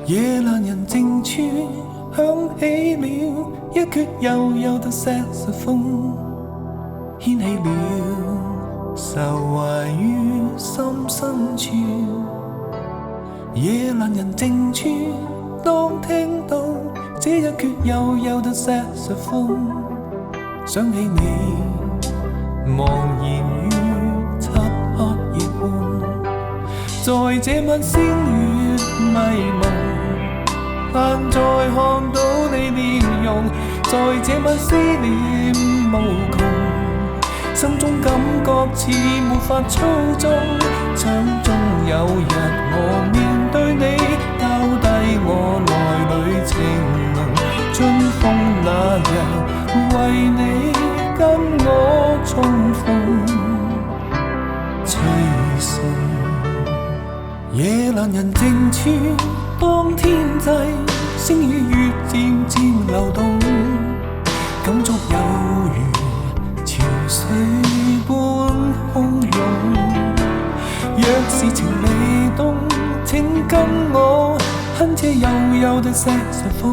夜闌人靜處響起了一闕悠悠的薩克風，掀起了愁懷於心深處。夜闌人靜處，當聽到這一闕悠悠的薩克風，想起你茫然於漆黑夜半，在這晚星月迷蒙，但再看到你面容，在這晚思念無窮，心中感覺似沒法操縱，想終有日我面對你，交低我內裏情濃，春風那日為你跟我重逢，吹送夜闌人靜處，當天際星與月漸漸流動，感觸有如潮水般洶湧。若是情未凍，請跟我哼這悠悠的薩克風，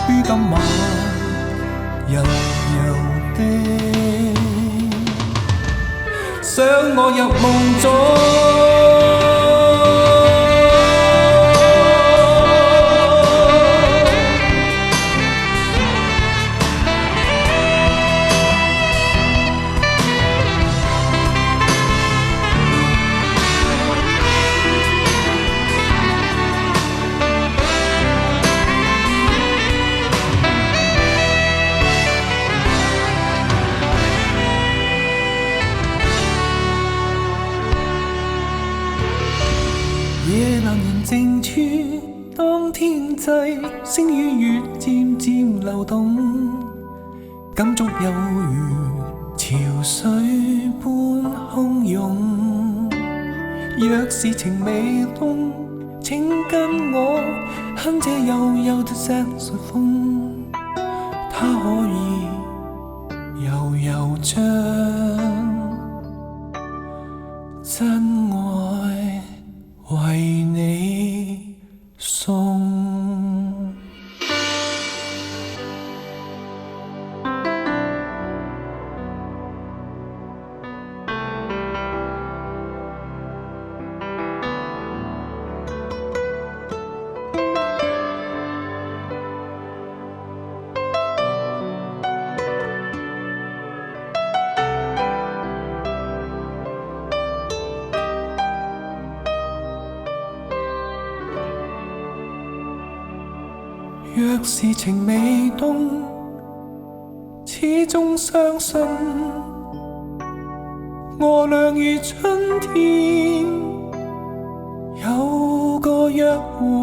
於今晚柔柔的想我入夢中。夜闌人靜處，當天際星與月漸漸流動，感觸有如潮水般洶湧。若是情未凍，請跟我哼這悠悠的薩克風，它可以悠悠將真愛為你送。若是情未凍，始終相信我倆如春天有個約會。